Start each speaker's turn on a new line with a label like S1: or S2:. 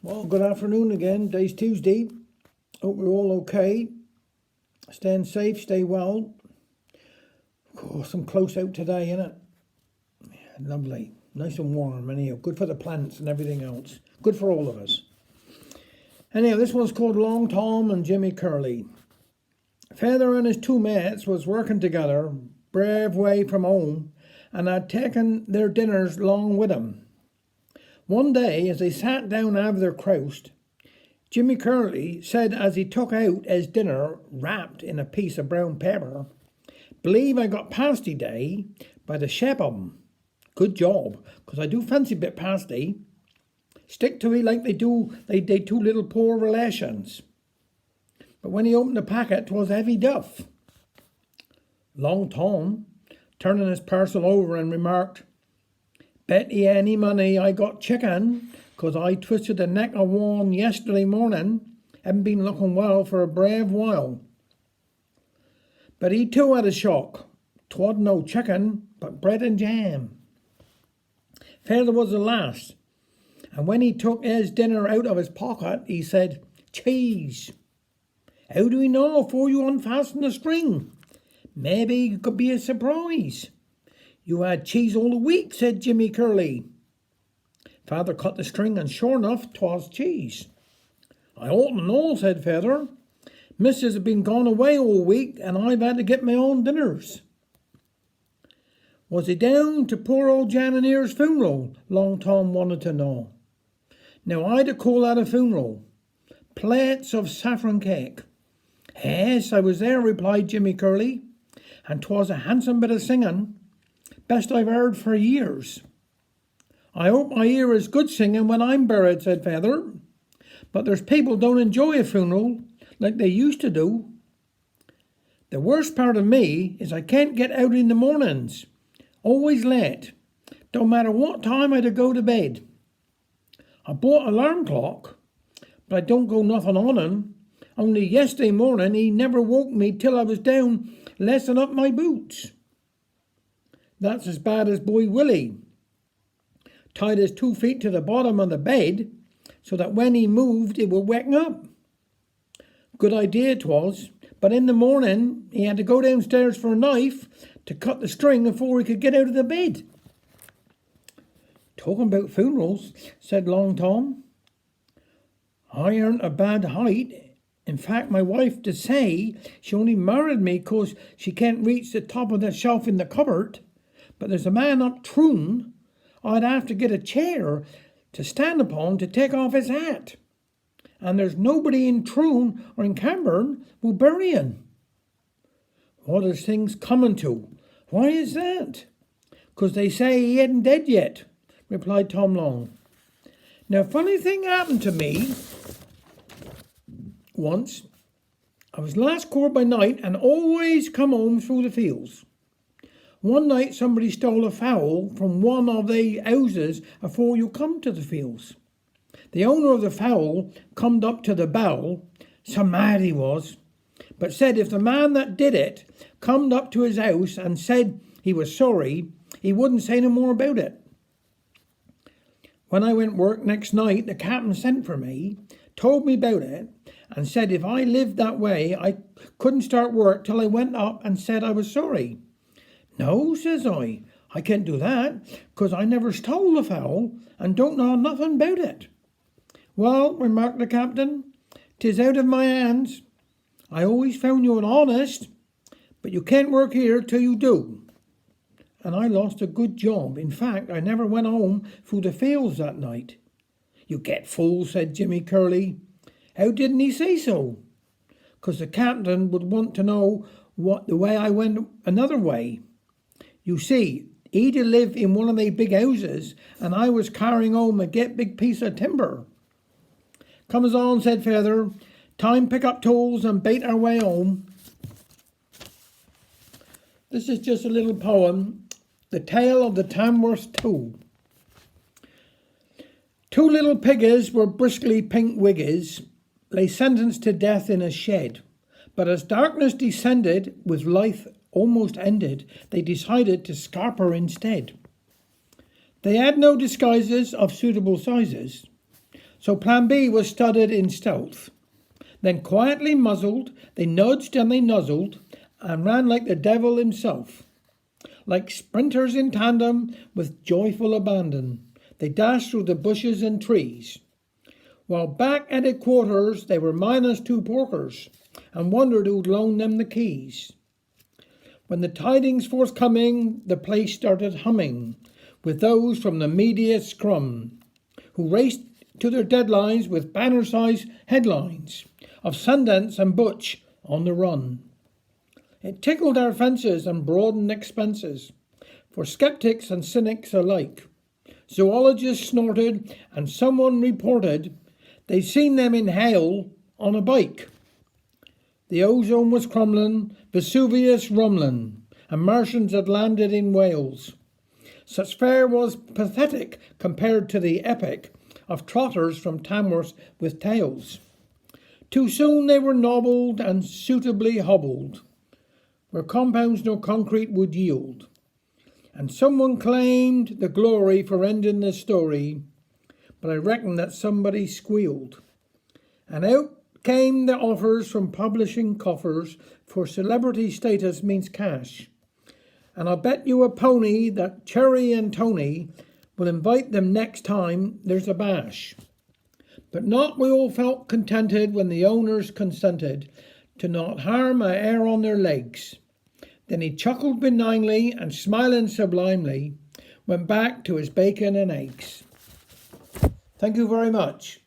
S1: Well, good afternoon again. Day's Tuesday. Hope we're all okay. Staying safe, stay well. Of course, I'm close out today, innit? Lovely. Nice and warm, anyhow. Good for the plants and everything else. Good for all of us. Anyhow, this one's called Long Tom and Jimmy Curley. Feather and his two mates was working together, brave way from home, and had taken their dinners along with them. One day, as they sat down to have their croust, Jimmy Curley said as he took out his dinner wrapped in a piece of brown paper, "Believe I got pasty day by the shape of 'em. Good job, 'cause I do fancy a bit pasty. Stick to it like they do they two little poor relations." But when he opened the packet, 'twas heavy duff. Long Tom, turning his parcel over, and remarked, "Bet ye any money I got chicken, 'cause I twisted the neck of one yesterday morning. Haven't been looking well for a brave while." But he too had a shock. 'Twasn't no chicken, but bread and jam. Feather was the last, and when he took his dinner out of his pocket, he said, "Cheese. How do we know afore you unfasten the string? Maybe it could be a surprise." "You had cheese all the week," said Jimmy Curley. Feather cut the string, and sure enough, 'twas cheese. "I ought to know," said Feather. "Missus has been gone away all week, and I've had to get my own dinners." "Was he down to poor old Jan and Ear's funeral?" Long Tom wanted to know. Now I'd call that a funeral. Plates of saffron cake. "Yes, I was there," replied Jimmy Curley, "and 'twas a handsome bit of singing. Best I've heard for years." "I hope I hear as good singing when I'm buried," said Feather. "But there's people don't enjoy a funeral like they used to do. The worst part of me is I can't get out in the mornings. Always late. Don't matter what time I go to bed. I bought an alarm clock, but I don't go nothing on him. Only yesterday morning he never woke me till I was down lacing up my boots. That's as bad as Boy Willie. Tied his 2 feet to the bottom of the bed so that when he moved it would wake up. Good idea 'twas, but in the morning he had to go downstairs for a knife to cut the string before he could get out of the bed." "Talking about funerals," said Long Tom, "I aren't a bad height. In fact, my wife did say she only married me 'cause she can't reach the top of the shelf in the cupboard. But there's a man up Troon I'd have to get a chair to stand upon to take off his hat. And there's nobody in Troon or in Camborne will bury him." "What is things coming to? Why is that?" "'Cause they say he ain't dead yet," replied Tom Long. "Now, funny thing happened to me once. I was last court by night and always come home through the fields. One night somebody stole a fowl from one of the houses afore you come to the fields. The owner of the fowl comed up to the bell, so mad he was, but said if the man that did it comed up to his house and said he was sorry, he wouldn't say no more about it. When I went work next night, the captain sent for me, told me about it, and said if I lived that way I couldn't start work till I went up and said I was sorry. 'No,' says I can't do that, 'cause I never stole the fowl and don't know nothing about it.' 'Well,' remarked the captain, ''tis out of my hands. I always found you an honest, but you can't work here till you do.' And I lost a good job. In fact, I never went home through the fields that night." "You get fool," said Jimmy Curley. "How didn't he say so?" "'Cause the captain would want to know what the way I went another way. You see, he'd live in one of they big houses, and I was carrying home a big piece of timber." "Comes on," said Feather. "Time pick up tools and bait our way home." This is just a little poem, The Tale of the Tamworth Two. Two little piggies were briskly pink wiggies, lay sentenced to death in a shed. But as darkness descended, with life almost ended, they decided to scarper instead. They had no disguises of suitable sizes, So plan B was studied in stealth. Then quietly muzzled, they nudged and they nuzzled, and ran like the devil himself. Like sprinters in tandem, with joyful abandon, they dashed through the bushes and trees. While back at headquarters, they were -2 porkers, and wondered who'd loan them the keys. When the tidings forthcoming, the place started humming, with those from the media scrum, who raced to their deadlines with banner-sized headlines of Sundance and Butch on the run. It tickled our fences and broadened expenses for skeptics and cynics alike. Zoologists snorted, and someone reported they'd seen them in hell on a bike. The ozone was crumbling, Vesuvius rumbling, and Martians had landed in Wales. Such fare was pathetic compared to the epic of trotters from Tamworth with tails. Too soon they were nobbled and suitably hobbled, where compounds no concrete would yield. And someone claimed the glory for ending the story, but I reckon that somebody squealed. And out came the offers from publishing coffers, for celebrity status means cash. And I'll bet you a pony that Cherry and Tony will invite them next time there's a bash. But not we all felt contented when the owners consented to not harm a hair on their legs. Then he chuckled benignly and, smiling sublimely, went back to his bacon and eggs. Thank you very much.